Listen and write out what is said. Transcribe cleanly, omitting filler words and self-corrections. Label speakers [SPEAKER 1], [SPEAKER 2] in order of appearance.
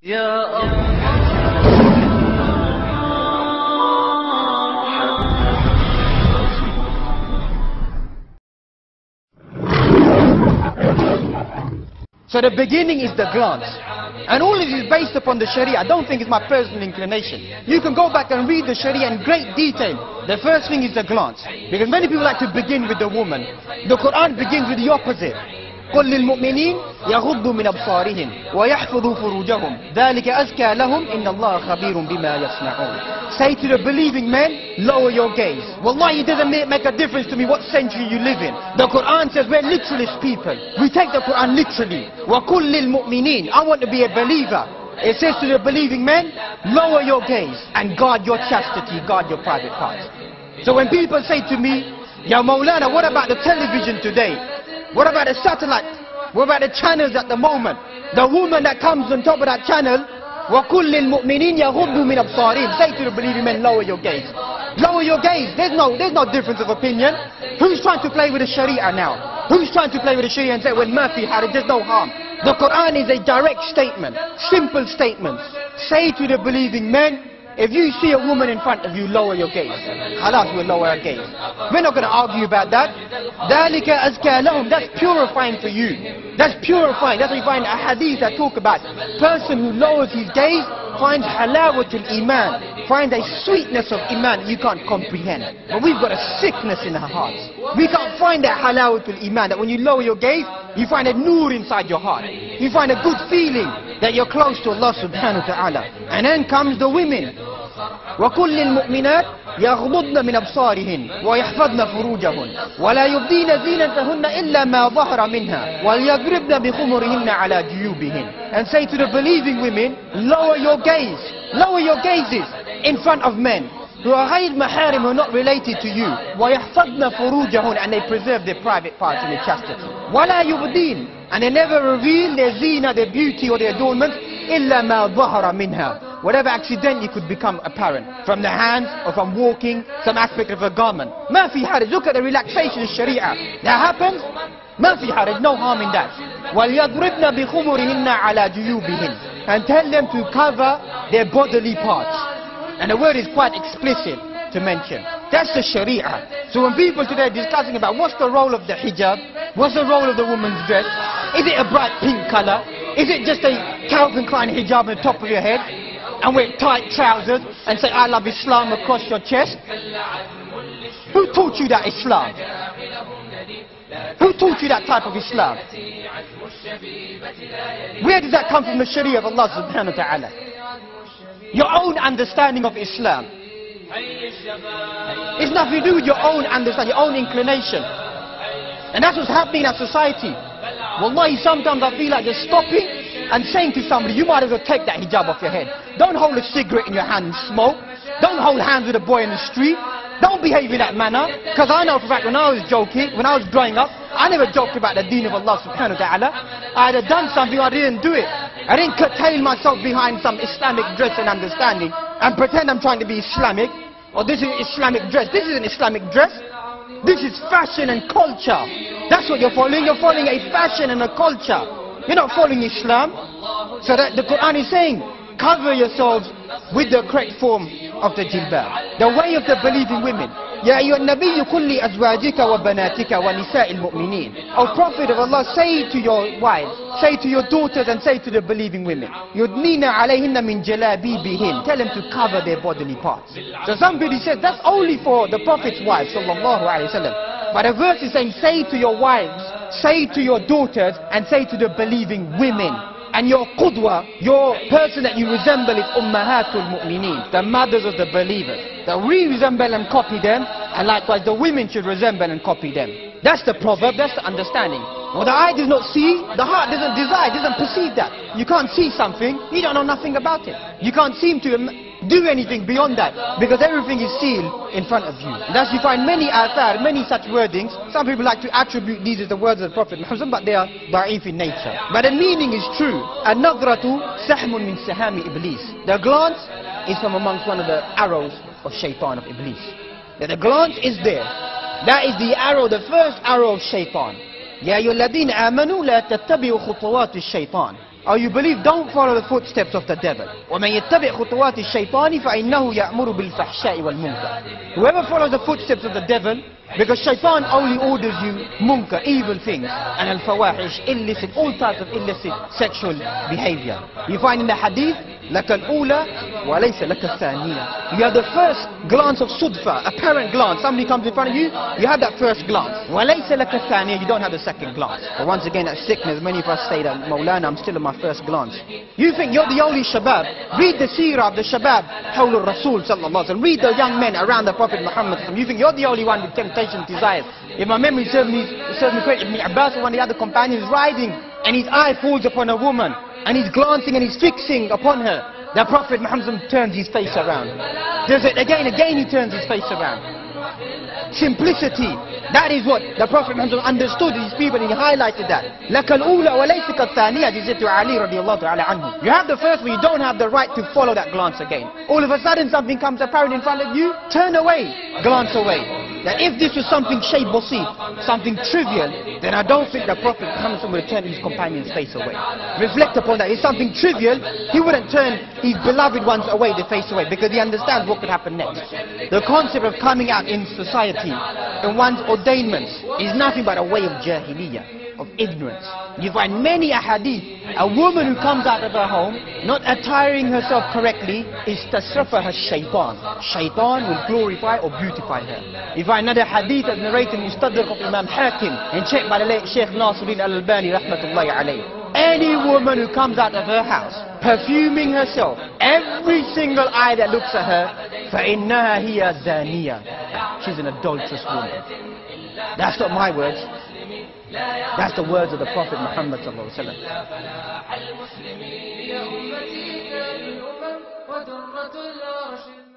[SPEAKER 1] So the beginning is the glance. And all of this is based upon the Sharia. I don't think it's my personal inclination. You can go back and read the Sharia in great detail. The first thing is the glance. Because many people like to begin with the woman. The Quran begins with the opposite. قل للمؤمنين يغضوا من أبصارهم ويحفظوا فروجهم ذلك أزكى لهم إن الله خبير بما يصنعون. Say to the believing men, lower your gaze. Wallahi, it doesn't make a difference to me what century you live in. The Quran says we're literalist people. We take the Quran literally. وَقُلْ لِلْمُؤْمِنِينَ I want to be a believer. It says to the believing men, lower your gaze and guard your chastity, guard your private parts. So when people say to me, Ya Maulana, what about the television today? What about the satellite? What about the channels at the moment? The woman that comes on top of that channel, وَقُلْ لِلْمُؤْمِنِينَ يَغُضُّوا مِنْ أَبْصَارِهِمْ Say to the believing men, lower your gaze. Lower your gaze. There's no difference of opinion. Who's trying to play with the Sharia now? Who's trying to play with the Sharia and say, well, Murphy had it, there's no harm. The Quran is a direct statement, simple statements. Say to the believing men, if you see a woman in front of you, lower your gaze. Khalas, we'll lower our gaze. We're not going to argue about that. ذَلِكَ أَزْكَى لَهُمْ That's purifying for you. That's purifying. That's what you find a hadith that talk about. Person who lowers his gaze finds halawatul iman, finds a sweetness of iman you can't comprehend. But we've got a sickness in our hearts. We can't find that halawatul iman, that when you lower your gaze, you find a nur inside your heart. You find a good feeling that you're close to Allah subhanahu wa ta'ala. And then comes the women. وَقُلْ لِلْمُؤْمِنَاتِ يَغْضُضْنَ مِنْ أَبْصَارِهِنْ وَيَحْفَظْنَ فُرُوجَهُنْ وَلَا يُبْدِينَ زِينَتَهُنَّ إِلَّا مَا ظَهَرَ مِنْهَا وَلْيَضْرِبْنَ بِخُمُرِهِنَّ عَلَى جُيُوبِهِنْ And say to the believing women, lower your gaze. Lower your gazes in front of men who are غير محارم, who are not related to you. وَيَحْفَظْنَ فُرُوجَهُنْ And they preserve their private parts and their chastity. وَلَا يُبْدِينَ And they never reveal their zina, their beauty or their adornments, إِلَّا مَا ظَهَرَ مِنْهَا Whatever accidentally could become apparent from the hands or from walking, some aspect of a garment. Ma fi haraj. Look at the relaxation of Sharia. That happens. Ma fi haraj. No harm in that. وَلْيَضْرِبْنَ بِخُمُرِهِنَّ عَلَى جُيُوبِهِنْ And tell them to cover their bodily parts. And the word is quite explicit to mention. That's the Sharia. So when people today are discussing about what's the role of the hijab, what's the role of the woman's dress, is it a bright pink color? Is it just a Calvin Klein hijab on the top of your head? And wear tight trousers and say I love Islam across your chest? Who taught you that Islam? Who taught you that type of Islam? Where does that come from? The Sharia of Allah subhanahu wa ta'ala. Your own understanding of Islam. It's nothing to do with your own understanding, your own inclination. And that's what's happening in our society. Wallahi, sometimes I feel like just stopping and saying to somebody, you might as well take that hijab off your head. Don't hold a cigarette in your hand and smoke. Don't hold hands with a boy in the street. Don't behave in that manner. Because I know for a fact when I was joking, when I was growing up, I never joked about the deen of Allah subhanahu wa ta'ala. I had done something, I didn't do it. I didn't curtail myself behind some Islamic dress and understanding and pretend I'm trying to be Islamic. Or this is Islamic dress. This isn't Islamic dress. This is fashion and culture. That's what you're following. You're following a fashion and a culture. You're not following Islam. So that the Quran is saying, cover yourselves with the correct form of the jilbab. The way of the believing women. Ya ayyuhan nabiyyu qul li azwajika wa banatika wa nisa'il mu'minin. O Prophet of Allah, say to your wives, say to your daughters and say to the believing women, yudnina alayhinna min jalabibihin. Tell them to cover their bodily parts. So somebody says that's only for the Prophet's wives sallallahu alayhi wa sallam. But the verse is saying, say to your wives, say to your daughters and say to the believing women. And your qudwa, your person that you resemble is ummahatul mu'mineen, the mothers of the believers. That we resemble and copy them, and likewise the women should resemble and copy them. That's the proverb, that's the understanding. What the eye does not see, the heart doesn't desire, doesn't perceive that. You can't see something, you don't know nothing about it. You can't seem to do anything beyond that, because everything is sealed in front of you. And thus you find many athar, many such wordings. Some people like to attribute these as the words of the Prophet Muhammad, but they are da'if in nature. But the meaning is true. An-nadratu sahmun min sahami iblis. The glance is from amongst one of the arrows of shaitan, of iblis. The glance is there. That is the arrow, the first arrow of shaitan. Ya ayyuhalladhina amanu la tattabi'u khutuwati shaitan. or you believe, don't follow the footsteps of the devil. وَمَنْ يَتَّبِعْ خُطُوَاتِ الشَّيْطَانِ فَإِنَّهُ يَأْمُرُ بِالْفَحْشَاءِ وَالْمُنكَرِ. Whoever follows the footsteps of the devil, because shaitan only orders you munkar, evil things, and al-fawahish, illicit, all types of illicit sexual behavior. You find in the hadith, لَكَ الْأُولَى وَلَيْسَ لَكَ الثَّانِيَةِ. You have the first glance of sudfa, apparent glance. Somebody comes in front of you, you have that first glance. وَلَيْسَ لَكَ الثَّانِيَةِ. You don't have the second glance. But once again, that sickness, many of us say that, Mawlana, I'm still in my first glance. You think you're the only shabab. Read the seerah of the shabab, Hawlul Rasul sallallahu alaihi wasallam. Read the young men around the Prophet Muhammad. You think you're the only one with temptation, desires. If my memory serves me correct, Ibn Abbas, one of the other companions, riding, and his eye falls upon a woman, and he's glancing and he's fixing upon her. The Prophet Muhammad turns his face around. Does it again he turns his face around. Simplicity. That is what the Prophet Muhammad understood these people, and he highlighted that. لَكَ الْأُولَى وَلَيْسَ كَالثَّانِيَةِ. He said to Ali radiallahu ta'ala anhu. You have the first, but you don't have the right to follow that glance again. All of a sudden something comes apparent in front of you, turn away, glance away. That if this was something shay basit, something trivial, then I don't think the Prophet Muhammad would turn his companion's face away. Reflect upon that. If something trivial, he wouldn't turn his beloved ones away, the face away, because he understands what could happen next. The concept of coming out in society, in one's ordainments, is nothing but a way of jahiliyyah, of ignorance. You find many ahadith, a woman who comes out of her home, not attiring herself correctly, is tasrafaha shaitan. Shaitan will glorify or beautify her. You find another hadith as narrated in Mustadrak of Imam Hakim, and checked by the late Sheikh Nasiruddin al-Albani rahmatullahi alayhi. Any woman who comes out of her house, perfuming herself, every single eye that looks at her, فَإِنَّهَا هِيَ زَانِيَةٌ. She's an adulterous woman. That's not my words. That's the words of the Prophet Muhammad sallallahu alaihi wasallam.